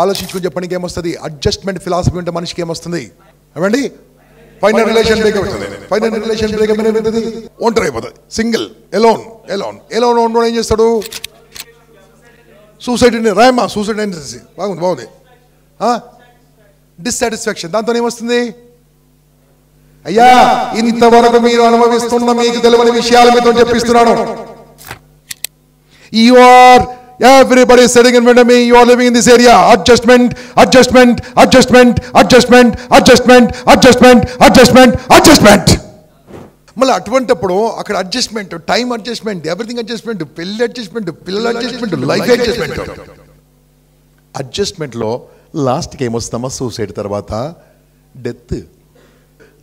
ఆలోచించుకుని చెప్పడానికి ఏమొస్తుంది? అడ్జస్ట్మెంట్ ఫిలాసఫీ ఉంటే మనిషికి ఏమొస్తుంది? ఏమండి? ఫైనల్ రిలేషన్ బ్రేక్ అవుతుంది. ఫైనల్ రిలేషన్ బ్రేక్ ఏమవుతుంది? ఒంటరి అయిపోతుంది. సింగిల్, ఎలోన్ ఉండడం ఏం చేస్తాడు? సూసైడ్ రాయమ్మా, సూసైడ్ టెండెన్సీ. బాగుంది. డిస్సాటిస్ఫాక్షన్, దాంతో ఏమొస్తుంది? అయ్యా, ఇంతవరకు మీరు అనుభవిస్తున్న మీకు తెలియని విషయాలు మీతో చెప్పిస్తున్నాను. Everybody is sitting in front of me. You are living in this area. Adjustment. మళ్ళీ అటువంటిప్పుడు అక్కడ adjustment, time adjustment, everything adjustment, పెళ్లి అడ్జస్ట్మెంట్, పిల్లల అడ్జస్ట్మెంట్, లైఫ్ అడ్జస్ట్మెంట్. అడ్జస్ట్మెంట్లో లాస్ట్కి ఏమొస్తామా? సూసైడ్ తర్వాత డెత్.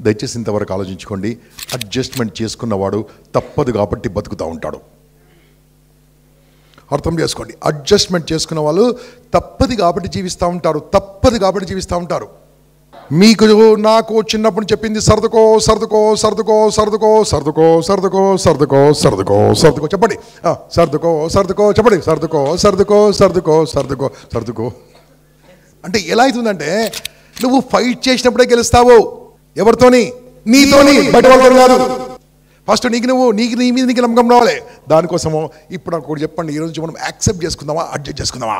దయచేసి ఇంతవరకు ఆలోచించుకోండి. అడ్జస్ట్మెంట్ చేసుకున్నవాడు తప్పదు కాబట్టి బతుకుతూ ఉంటాడు. అర్థం చేసుకోండి. అడ్జస్ట్మెంట్ చేసుకున్న వాళ్ళు తప్పది కాబట్టి జీవిస్తూ ఉంటారు. మీకు నాకు చిన్నప్పుడు చెప్పింది సర్దుకో. చెప్పండి. సర్దుకో అంటే ఎలా అవుతుందంటే, నువ్వు ఫైట్ చేసినప్పుడే గెలుస్తావు. ఎవరితోని? నీతోని, బయట వాళ్ళతో కాదు. ఫస్ట్ నీ మీద నీకు నమ్మకం రావాలి. దానికోసము ఇప్పుడు నాకు కూడా చెప్పండి, ఈరోజు మనం యాక్సెప్ట్ చేసుకుందామా, అడ్జస్ట్ చేసుకుందామా?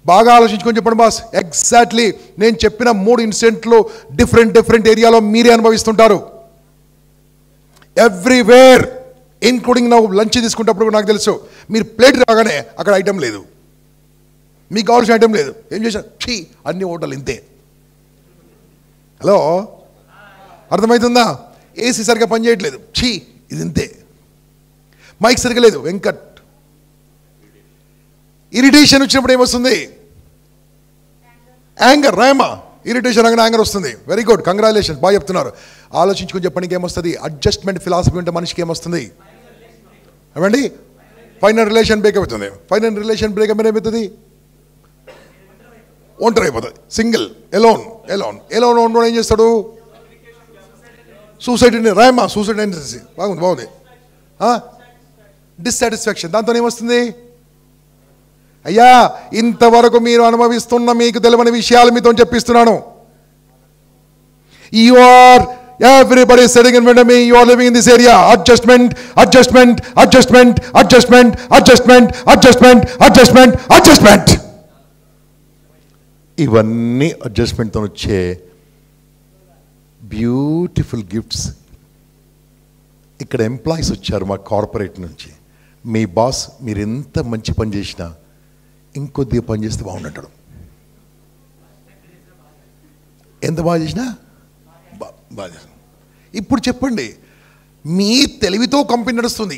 బాగా ఆలోచించుకొని చెప్పండి బాస్. ఎగ్జాక్ట్లీ నేను చెప్పిన 3 ఇన్సిడెంట్లు డిఫరెంట్ ఏరియాలో మీరే అనుభవిస్తుంటారు. ఎవ్రీవేర్, ఇన్క్లూడింగ్ నా లంచ్ తీసుకుంటప్పుడు నాకు తెలుసు, మీరు ప్లేట్ రాగానే అక్కడ ఐటెం లేదు, మీకు కావాల్సిన ఐటెం లేదు. ఏం చేశారు? అన్ని హోటల్ ఇంతే. హలో, అర్థమవుతుందా? ఏసీ సరిగ్గా పనిచేయట్లేదు, ఇది ఇంతే. మైక్ సరిగ్గా లేదు, వెంకట్. ఇరిటేషన్ వచ్చినప్పుడు ఏమొస్తుంది? యాంగర్. రాయమ్మా, ఇరిటేషన్ అనగానే యాంగర్ వస్తుంది. వెరీ గుడ్, కంగ్రాచులేషన్స్, బాగా చెప్తున్నారు. ఆలోచించుకుని చెప్పడానికి ఏమొస్తుంది? అడ్జస్ట్మెంట్ ఫిలాసఫీ ఉంటే మనిషికి ఏమొస్తుంది? ఏమండి? ఫైనల్ రిలేషన్ బ్రేక్ అవుతుంది. ఫైనల్ రిలేషన్ బ్రేక్ ఏమవుతుంది? ఒంటరి అయిపోతుంది. సింగిల్, ఎలోన్ ఉండడం ఏం చేస్తాడు? సూసైడ్ రాయమ్మా, సూసైడ్ టెండెన్సీ. బాగుంది. డిస్సాటిస్ఫాక్షన్, దాంతో ఏమొస్తుంది? అయ్యా, ఇంతవరకు మీరు అనుభవిస్తున్న మీకు తెలియని విషయాలు మీతో చెప్పిస్తున్నాను. Everybody is sitting in front of me. You are living in this area. Adjustment. ఇవన్నీ అడ్జస్ట్మెంట్తో వచ్చే బ్యూటిఫుల్ గిఫ్ట్స్. ఇక్కడ ఎంప్లాయీస్ వచ్చారు మా కార్పొరేట్ నుంచి. మీ బాస్ మీరు ఎంత మంచి పని చేసినా ఇంకొద్దిగా పని చేస్తే బాగుంటాడు. ఎంత బాగా చేసినా బాగా. ఇప్పుడు చెప్పండి, మీ తెలివితో కంపెనీ నడుస్తుంది,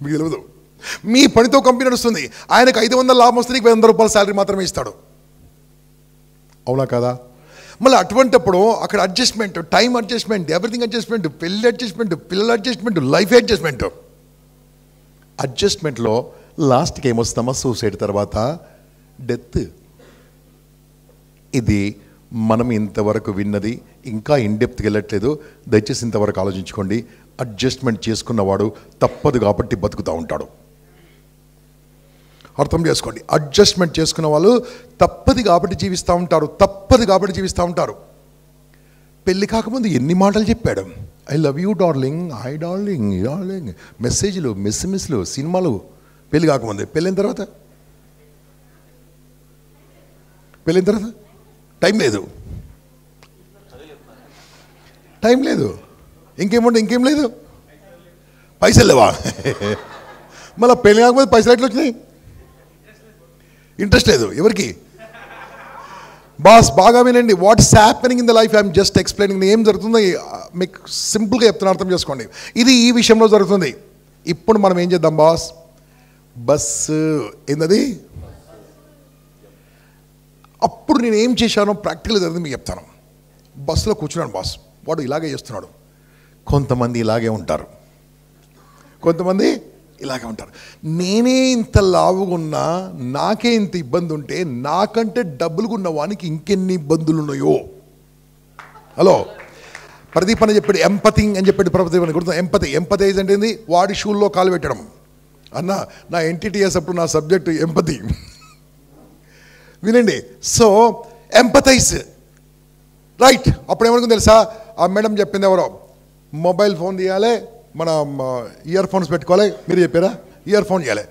మీకు తెలియదు. మీ పనితో కంపెనీ నడుస్తుంది. ఆయనకు 500 లాభం వస్తే నీకు 100 రూపాయల శాలరీ మాత్రమే ఇస్తాడు. అవునా కదా? మళ్ళీ అటువంటిప్పుడు అక్కడ adjustment, time adjustment, everything adjustment, పెళ్లి అడ్జస్ట్మెంట్, పిల్లల అడ్జస్ట్మెంట్, లైఫ్ అడ్జస్ట్మెంట్. అడ్జస్ట్మెంట్లో లాస్ట్కి ఏమొస్తామా? సూసైడ్ తర్వాత డెత్. ఇది మనం ఇంతవరకు విన్నది, ఇంకా ఇన్డెప్త్కి వెళ్ళట్లేదు. దయచేసి ఇంతవరకు ఆలోచించుకోండి. అడ్జస్ట్మెంట్ చేసుకున్నవాడు తప్పదు కాబట్టి బతుకుతూ ఉంటాడు. అర్థం చేసుకోండి. అడ్జస్ట్మెంట్ చేసుకున్న వాళ్ళు తప్పది కాబట్టి జీవిస్తూ ఉంటారు. పెళ్ళి కాకముందు ఎన్ని మాటలు చెప్పాడు? I love you darling, I darling, మెసేజ్లు, మిస్లు, సినిమాలు. పెళ్ళి కాకముందే. పెళ్ళైన తర్వాత టైం లేదు. ఇంకేం లేదు. పైసలు లేవా? మళ్ళీ పెళ్ళి కాకపోతే పైసలు ఎట్లా వచ్చినాయి? ఇంట్రెస్ట్ లేదు ఎవరికి? బాస్ బాగా వినండి. What's happening in the life I'm just explaining. ఏం జరుగుతుందో మీకు సింపుల్గా చెప్తున్నా, అర్థం చేసుకోండి. ఇది ఈ విషయంలో జరుగుతుంది. ఇప్పుడు మనం ఏం చేద్దాం బాస్? బస్సు ఏంటది? అప్పుడు నేను ఏం చేశానో ప్రాక్టికల్ జరిగింది మీకు చెప్తాను. బస్సులో కూర్చున్నాను బాస్, వాడు ఇలాగే చేస్తున్నాడు. కొంతమంది ఇలాగే ఉంటారు, నేనే ఇంత లావుగున్నా, నాకే ఇంత ఇబ్బంది ఉంటే, నాకంటే డబ్బులుగా ఉన్న వానికి ఇంకెన్ని ఇబ్బందులు ఉన్నాయో. హలో, ప్రదీప్ అని చెప్పాడు ఎంపతి అని చెప్పాడు. ప్రదీప్ అని గుర్తు. ఎంపతైజ్ అంటే ఏంది? వాడి షూల్లో కాలు పెట్టడం. అన్న నా ఎన్టీటీఎస్ అప్పుడు నా సబ్జెక్టు ఎంపతి. వినండి, సో ఎంపథైజ్, రైట్. అప్పుడు ఏమనుకుంది తెలుసా, ఆ మేడం చెప్పింది ఎవరో, మొబైల్ ఫోన్ తీయాలి, మన ఇయర్ ఫోన్స్ పెట్టుకోవాలి. మీరు చెప్పారా? ఇయర్ ఫోన్ చేయాలి.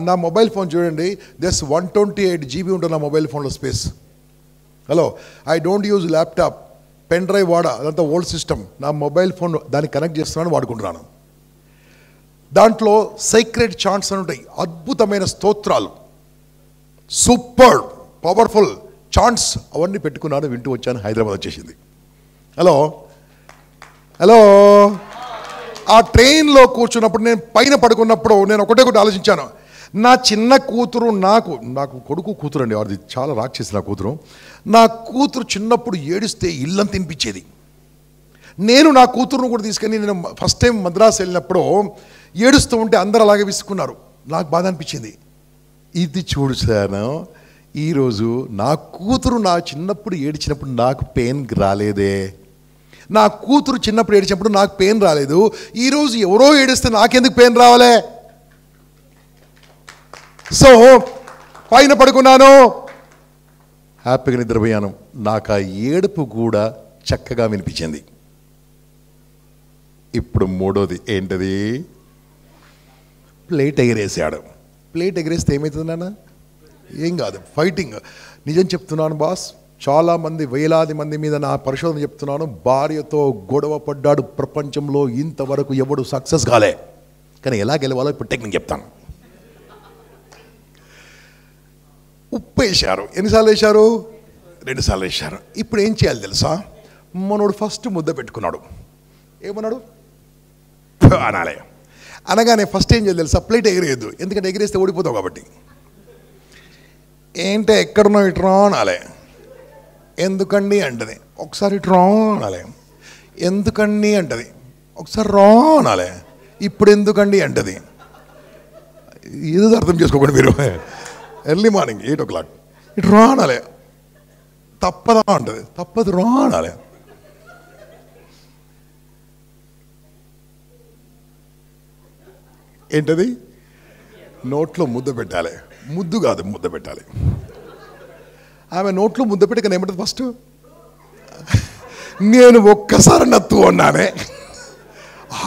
నా మొబైల్ ఫోన్ చూడండి, జస్ట్ 128 GB ఉంటుంది నా మొబైల్ ఫోన్లో space. Hello, I don't use laptop, pen drive వాడా, అదంతా ఓల్డ్ సిస్టమ్. నా మొబైల్ ఫోన్ దాన్ని కనెక్ట్ చేస్తున్నాను, వాడుకుంటున్నాను. దాంట్లో సీక్రెట్ చాంట్స్ అని ఉంటాయి, అద్భుతమైన స్తోత్రాలు, సూపర్ పవర్ఫుల్ చాంట్స్, అవన్నీ పెట్టుకున్నాను, వింటూ వచ్చాను. హైదరాబాద్ వచ్చేసింది. హలో హలో ఆ ట్రైన్లో కూర్చున్నప్పుడు, నేను పైన పడుకున్నప్పుడు నేను ఒకటే ఆలోచించాను. నా చిన్న కూతురు, నాకు కొడుకు కూతురు అండి, వాడిది చాలా రాక్షసి నా కూతురు. నా కూతురు చిన్నప్పుడు ఏడిస్తే ఇల్లంతా తినిపించేది. నేను నా కూతురును కూడా తీసుకొని, నేను ఫస్ట్ టైం మద్రాసు వెళ్ళినప్పుడు ఏడుస్తూ ఉంటే అందరూ అలాగే విసుకున్నారు. నాకు బాధ అనిపించింది. ఇది చూడు సార్, ఈరోజు నా కూతురు నా చిన్నప్పుడు ఏడ్చినప్పుడు నాకు పెయిన్ రాలేదే, నా కూతురు చిన్నప్పుడు ఏడ్చినప్పుడు నాకు పెయిన్ రాలేదు. ఈరోజు ఎవరో ఏడిస్తే నాకెందుకు పెయిన్ రావాలే? సో పైన పడుకున్నాను, హ్యాపీగా నిద్రపోయాను. నాకు ఆ ఏడుపు కూడా చక్కగా వినిపించింది. ఇప్పుడు మూడోది ఏంటది? ప్లేట్ ఎగరేసాడు. ప్లేట్ ఎగరేస్తే ఏమవుతుంది నాన్న? ఏం కాదు, ఫైటింగ్. నిజం చెప్తున్నాను బాస్, చాలామంది, వేలాది మంది మీద నా పరిశోధన చెప్తున్నాను, భార్యతో గొడవ పడ్డాడు, ప్రపంచంలో ఇంతవరకు ఎవడు సక్సెస్ కాలే. కానీ ఎలా గెలవాలో ఇప్పుడు టెక్నిక్ చెప్తాను. ఉప్పు వేశారు, ఎన్నిసార్లు వేశారు? 2 సార్లు వేశారు. ఇప్పుడు ఏం చేయాలి తెలుసా? మనోడు ఫస్ట్ ముద్ద పెట్టుకున్నాడు. ఏమన్నాడు? అనాలే. అనగానే ఫస్ట్ ఏం చేయాలి తెలుసా? ప్లేట్ ఎగిరేయద్దు, ఎందుకంటే ఎగిరేస్తే ఓడిపోతావు కాబట్టి. ఏంటే ఎక్కడున్నావు? ఇట్రా అనాలే. ఎందుకండి అంటది. ఒకసారి ఇట్రా అనాలే. ఎందుకండి అంటది. ఒకసారి రా అనాలే. ఇప్పుడు ఎందుకండి అంటది. ఇది అర్థం చేసుకోకండి మీరు. ఎర్లీ మార్నింగ్ 8 o'clock ఇటు రా అనాలే. తప్పదా అంటది. తప్పదు, రా అనాలే. ఏంటది? నోట్లో ముద్ద పెట్టాలి. ముద్దు కాదు, ముద్ద పెట్టాలి. ఆమె నోట్లో ముద్ద పెట్టి కానీ ఏమంటుంది ఫస్ట్? నేను ఒక్కసారి నత్తు అన్నానే.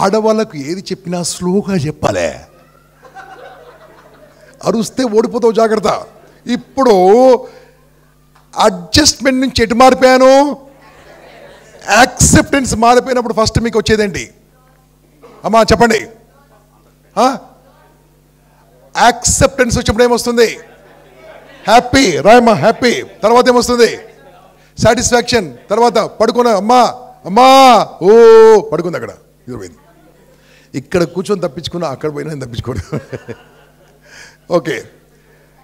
ఆడవాళ్ళకు ఏది చెప్పినా స్లోగా చెప్పాలే, అరుస్తే ఓడిపోతావు, జాగ్రత్త. ఇప్పుడు అడ్జస్ట్మెంట్ నుంచి ఎటు మారిపోయాను? యాక్సెప్టెన్స్ మారిపోయినప్పుడు ఫస్ట్ మీకు వచ్చేదేంటి అమ్మా చెప్పండి? యాక్సెప్టెన్స్ వచ్చినప్పుడు ఏమొస్తుంది? హ్యాపీ. రాయమ్మా హ్యాపీ. తర్వాత ఏమొస్తుంది? సాటిస్ఫాక్షన్. తర్వాత పడుకున్నా, అమ్మా అమ్మా ఓ పడుకుంది, అక్కడ ఇదిపోయింది. ఇక్కడ కూర్చొని తప్పించుకున్నా, అక్కడ పోయినా నేను తప్పించుకోడు. ఓకే,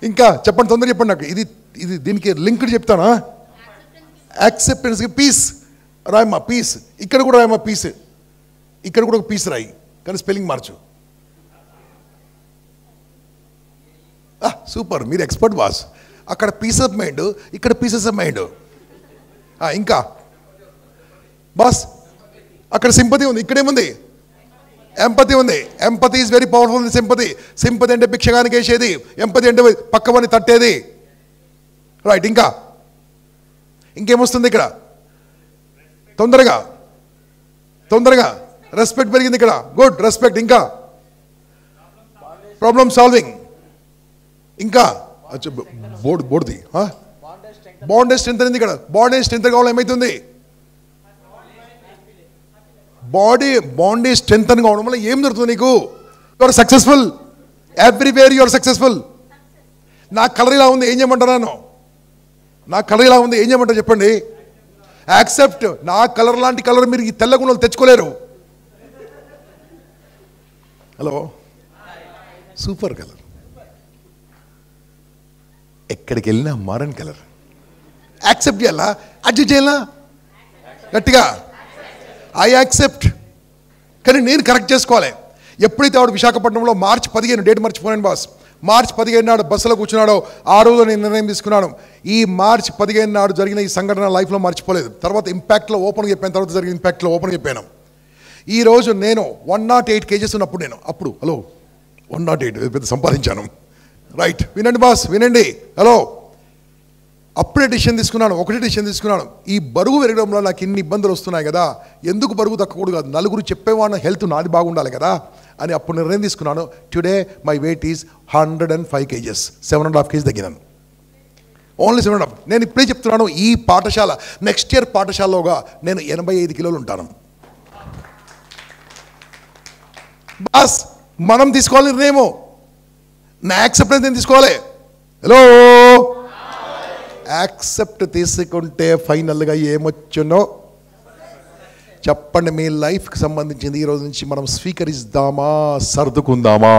ఇంకా చెప్పండి, తొందరగా చెప్పండి నాకు. ఇది దీనికి లింక్డ్ చెప్తానా? యాక్సెప్టెన్స్కి పీస్ రాయమ్మా, పీస్. ఇక్కడ కూడా రాయమ్మా పీస్. ఇక్కడ కూడా ఒక పీస్ రాయి, కానీ స్పెల్లింగ్ మార్చు. సూపర్, మీరు ఎక్స్పర్ట్ బాస్. అక్కడ పీస్ ఆఫ్ మైండ్, ఇక్కడ పీసెస్ ఆఫ్ మైండ్. ఇంకా బాస్, అక్కడ సింపతి ఉంది, ఇక్కడేముంది? ఎంపతి ఉంది. Empathy is very powerful. Sympathy, sympathy అంటే భిక్షగానికి వేసేది, ఎంపతి అంటే పక్కవని తట్టేది. రైట్. ఇంకేమొస్తుంది ఇక్కడ? తొందరగా రెస్పెక్ట్ పెరిగింది ఇక్కడ. Good, respect. ఇంకా ప్రాబ్లమ్ సాల్వింగ్. ఇంకా బోర్డుది బాండేజ్ స్ట్రెంత్ అనేది ఇక్కడ. బాండేజ్ స్ట్రెంత్ కావాలి, ఏమవుతుంది? బాండేజ్ స్ట్రెంత్ అని కావడం వల్ల ఏం జరుగుతుంది నీకు? You are successful everywhere. You are successful. నా కలర్ ఇలా ఉంది, ఏం చేయమంటాను? నా కలర్ ఇలా ఉంది, ఏం చేయమంటారు చెప్పండి? యాక్సెప్ట్. నా కలర్ లాంటి కలర్ మీరు ఈ తెల్ల గుణాలు తెచ్చుకోలేరు. Hello, super colour. ఎక్కడికి వెళ్ళినా మారన్ కలర్. యాక్సెప్ట్ చేయాలా? అడ్జస్ట్ చేయాలా? గట్టిగా ఐ యాక్సెప్ట్. కానీ నేను కరెక్ట్ చేసుకోవాలి. ఎప్పుడైతే ఆవిడ విశాఖపట్నంలో March 15, డేట్ మర్చిపోయాను బాస్, March 15 నాడు బస్సులో కూర్చున్నాడో ఆ రోజు నేను నిర్ణయం తీసుకున్నాను. ఈ March 15 నాడు జరిగిన ఈ సంఘటన లైఫ్లో మర్చిపోలేదు. తర్వాత ఇంపాక్ట్లో ఓపెన్గా చెప్పాను, తర్వాత జరిగిన ఇంపాక్ట్లో ఓపెన్గా చెప్పాను. ఈరోజు నేను 108 kgs ఉన్నప్పుడు, నేను అప్పుడు హలో 108 పెద్ద సంపాదించాను. రైట్, వినండి బాస్, వినండి. హలో, అప్పుడే డిసిషన్ తీసుకున్నాను, ఒకటే డిసిషన్ తీసుకున్నాను. ఈ బరువు పెరగడంలో నాకు ఇన్ని ఇబ్బందులు వస్తున్నాయి కదా, ఎందుకు బరువు తగ్గకూడదు కాదు, నలుగురు చెప్పేవాడిన హెల్త్ నాది బాగుండాలి కదా అని అప్పుడు నిర్ణయం తీసుకున్నాను. Today my weight is 105 kgs, 7.5 kgs తగ్గినాను. ఓన్లీ 7.5. నేను ఇప్పుడే చెప్తున్నాను, ఈ పాఠశాల నెక్స్ట్ ఇయర్ పాఠశాలలోగా నేను 85 కిలోలు ఉంటాను. బాస్, మనం తీసుకోవాలి నిర్ణయము, నా యాక్సెప్టెన్స్ నేను తీసుకోవాలి. హలో, యాక్సెప్ట్ తీసుకుంటే ఫైనల్గా ఏమొచ్చునో చెప్పండి. మీ లైఫ్కి సంబంధించింది ఈరోజు నుంచి మనం స్వీకరిద్దామా, సర్దుకుందామా?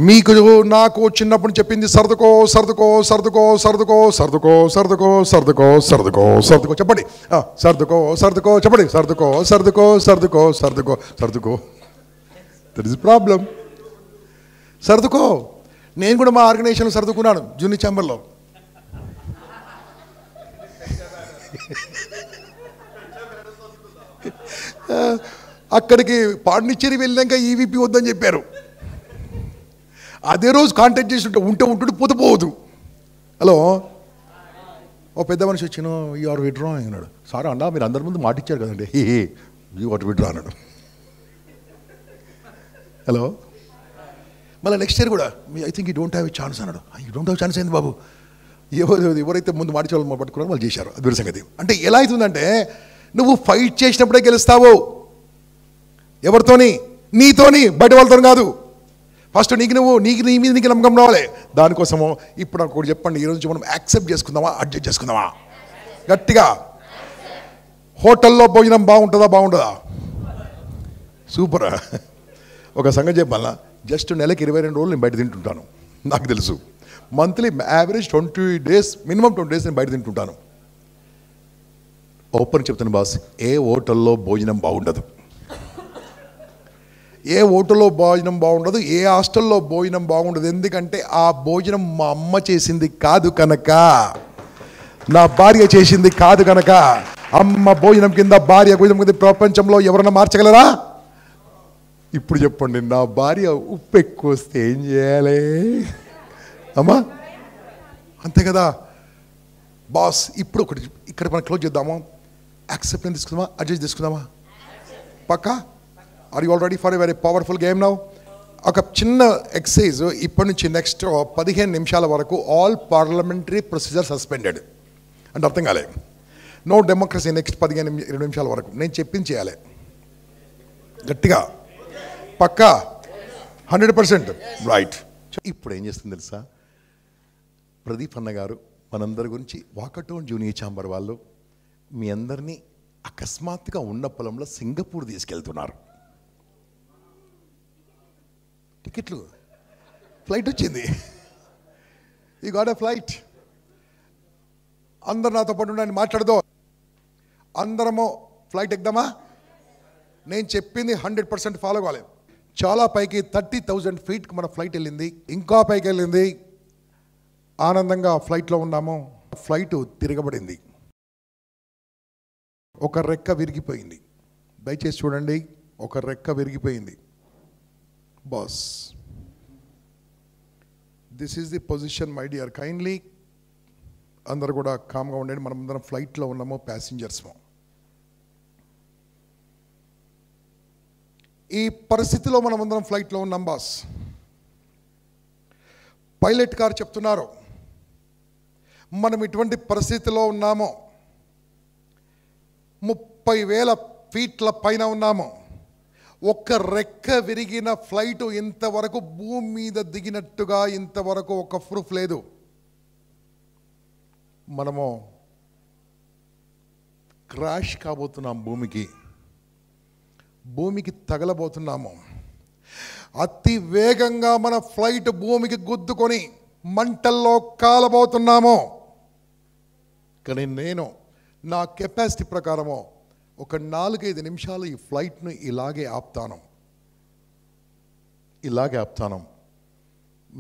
మీకు నాకు చిన్నప్పుడు చెప్పింది సర్దుకో సర్దుకో సర్దుకో సర్దుకో సర్దుకో సర్దుకో సర్దుకో సర్దుకో సర్దుకో చెప్పండి. సర్దుకో సర్దుకో చెప్పండి. సర్దుకో సర్దుకో సర్దుకో సర్దుకో సర్దుకో. That is problem. సర్దుకో. నేను కూడా మా ఆర్గనైజేషన్ సర్దుకున్నాను జూనియర్ ఛాంబర్లో. అక్కడికి పాండిచ్చేరి వెళ్ళాక ఈవీపీ వద్దని చెప్పారు. అదే రోజు కాంటాక్ట్ చేసి ఉంటే ఉంటుంటే పోదు. హలో, ఓ పెద్ద మనిషి వచ్చిన యూ ఆర్ విత్డ్రా అన్నాడు. సార్ అన్నా, మీరు అందరి ముందు మాట ఇచ్చారు కదండి, యూ ఆర్ విత్డ్రా అన్నాడు. హలో, మళ్ళీ నెక్స్ట్ ఇయర్ కూడా I think you don't have a chance అన్నాడు. యూ డోంట్ హ్యావ్ ఛాన్స్ అయింది బాబు. ఎవరైతే ముందు మాట వాళ్ళు పట్టుకున్నారో వాళ్ళు చేశారు. అది వేరే సంగతి. అంటే ఎలా అవుతుందంటే, నువ్వు ఫైట్ చేసినప్పుడే గెలుస్తావు. ఎవరితోని? నీతోని, బయట వాళ్ళతో కాదు. ఫస్ట్ నీ మీద నీకు నమ్మకం రావాలి. దానికోసము ఇప్పుడు నాకు ఒకటి చెప్పండి, ఈరోజు మనం యాక్సెప్ట్ చేసుకుందామా, అడ్జస్ట్ చేసుకుందామా? గట్టిగా. హోటల్లో భోజనం బాగుంటుందా? సూపరా. ఒక సంగతి చెప్పాలా, జస్ట్ నెలకి 22 రోజులు నేను బయట తింటుంటాను. నాకు తెలుసు, monthly average 20 days, minimum 20 days నేను బయట తింటుంటాను. ఓపెన్ చెప్తాను బాస్, ఏ హోటల్లో భోజనం బాగుండదు, ఏ హోటల్లో భోజనం బాగుండదు, ఏ హాస్టల్లో భోజనం బాగుండదు. ఎందుకంటే ఆ భోజనం మా అమ్మ చేసింది కాదు కనుక, నా భార్య చేసింది కాదు కనుక. అమ్మ భోజనం కింద, భార్య భోజనం కింద ప్రపంచంలో ఎవరన్నా మార్చగలరా? ఇప్పుడు చెప్పండి, నా భార్య ఉప్పు ఎక్కువ వస్తే ఏం చేయాలి అమ్మా? అంతే కదా బాస్. ఇప్పుడు ఒకటి ఇక్కడ మనం క్లోజ్ చేద్దాము. యాక్సెప్టెన్స్ తీసుకుందామా, అడ్జస్ట్ తీసుకుందామా? పక్కా? Are you all ready for a very powerful game now? ఒక చిన్న ఎక్సర్సైజ్. ఇప్పటి నుంచి నెక్స్ట్ 15 నిమిషాల వరకు ఆల్ పార్లమెంటరీ ప్రొసీజర్ సస్పెండెడ్. అంటే అర్థం కాలే, నో డెమోక్రసీ. నెక్స్ట్ 15-20 నిమిషాల వరకు నేను చెప్పింది చేయాలి. గట్టిగా పక్కా? 100%. రైట్. ఇప్పుడు ఏం చేస్తుంది తెలుసా, ప్రదీప్ అన్న గారు మనందరి గురించి వాకటోన్ జూనియర్ ఛాంబర్ వాళ్ళు మీ అందరినీ అకస్మాత్తుగా ఉన్న పొలంలో సింగపూర్ తీసుకెళ్తున్నారు. టికెట్లు, ఫ్లైట్ వచ్చింది. ఈ గాట్ ఎ ఫ్లైట్. అందరు నాతో పాటు ఉండండి, మాట్లాడదో. అందరము ఫ్లైట్ ఎక్కుదామా? నేను చెప్పింది 100% ఫాలో కావాలి. చాలా పైకి 30,000 feet మన ఫ్లైట్ వెళ్ళింది, ఇంకా పైకి వెళ్ళింది. ఆనందంగా ఫ్లైట్లో ఉన్నాము. ఫ్లైట్ తిరగబడింది, ఒక రెక్క విరిగిపోయింది. దయచేసి చూడండి, ఒక రెక్క విరిగిపోయింది. Boss, this is the position my dear. Kindly అందరు కూడా కామ్గా ఉండండి. మనం అందరం ఫ్లైట్లో ఉన్నాము, ప్యాసింజర్స్ము. ఈ పరిస్థితిలో మనం అందరం ఫ్లైట్లో ఉన్నాం బాస్. పైలట్ గారు చెప్తున్నారు, మనం ఇటువంటి పరిస్థితిలో ఉన్నాము, 30,000 feet పైన ఉన్నాము. ఒక్క రెక్క విరిగిన ఫ్లైట్ ఇంతవరకు భూమి మీద దిగినట్టుగా ఇంతవరకు ఒక ప్రూఫ్ లేదు. మనము క్రాష్ కాబోతున్నాం, భూమికి తగలబోతున్నాము. అతి వేగంగా మన ఫ్లైట్ భూమికి గుద్దుకొని మంటల్లో కాలబోతున్నాము. కానీ నేను నా కెపాసిటీ ప్రకారము ఒక 4-5 నిమిషాలు ఈ ఫ్లైట్ను ఇలాగే ఆపుతాను.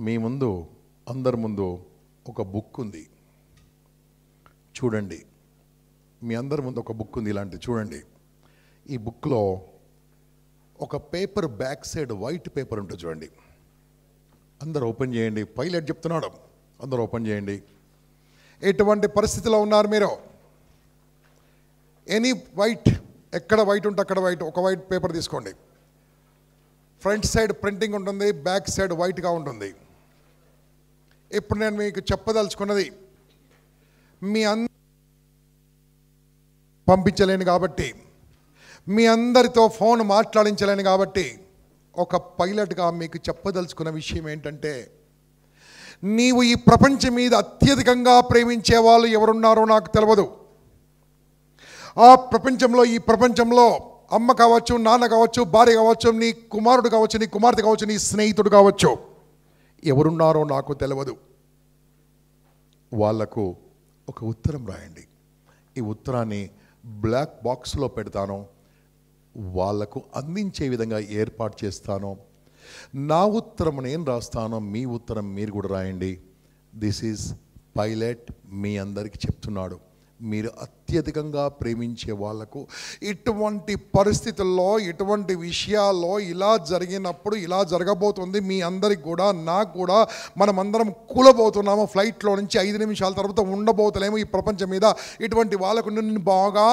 మీ ముందు, అందరి ముందు ఒక బుక్ ఉంది చూడండి. మీ అందరి ముందు ఒక బుక్ ఉంది, ఇలాంటిది చూడండి. ఈ బుక్లో ఒక paper back side white paper ఉంటుంది చూడండి. అందరూ ఓపెన్ చేయండి. పైలట్ చెప్తున్నాడు, అందరూ ఓపెన్ చేయండి. ఎటువంటి పరిస్థితిలో ఉన్నారు మీరు? ఎనీ వైట్, ఎక్కడ వైట్ ఉంటే అక్కడ వైట్, ఒక వైట్ పేపర్ తీసుకోండి. ఫ్రంట్ సైడ్ ప్రింటింగ్ ఉంటుంది, బ్యాక్ సైడ్ వైట్గా ఉంటుంది. ఇప్పుడు నేను మీకు చెప్పదలుచుకున్నది, మీ పంపించలేను కాబట్టి, మీ అందరితో ఫోన్ మాట్లాడించలేను కాబట్టి, ఒక పైలట్గా మీకు చెప్పదలుచుకున్న విషయం ఏంటంటే, నీవు ఈ ప్రపంచం మీద అత్యధికంగా ప్రేమించే వాళ్ళు ఎవరున్నారో నాకు తెలియదు. ఆ ప్రపంచంలో, ఈ ప్రపంచంలో అమ్మ కావచ్చు, నాన్న కావచ్చు, భార్య కావచ్చు, నీ కుమారుడు కావచ్చు, నీ కుమార్తె కావచ్చు, నీ స్నేహితుడు కావచ్చు, ఎవరున్నారో నాకు తెలియదు. వాళ్లకు ఒక ఉత్తరం రాయండి. ఈ ఉత్తరాన్ని బ్లాక్ బాక్స్లో పెడతాను, వాళ్లకు అందించే విధంగా ఏర్పాటు చేస్తాను. నా ఉత్తరం నేను రాస్తాను, మీ ఉత్తరం మీరు కూడా రాయండి. దిస్ ఈజ్ పైలట్ మీ అందరికీ చెప్తున్నాడు. మీరు అత్యధికంగా ప్రేమించే వాళ్లకు ఇటువంటి పరిస్థితుల్లో, ఇటువంటి విషయాల్లో ఇలా జరిగినప్పుడు, ఇలా జరగబోతుంది మీ అందరికి కూడా, నాకు కూడా, మనమందరం కూలబోతున్నాము. ఫ్లైట్లో నుంచి 5 నిమిషాల తర్వాత ఉండబోతలేము ఈ ప్రపంచం మీద. ఇటువంటి వాళ్ళకు, నిన్ను బాగా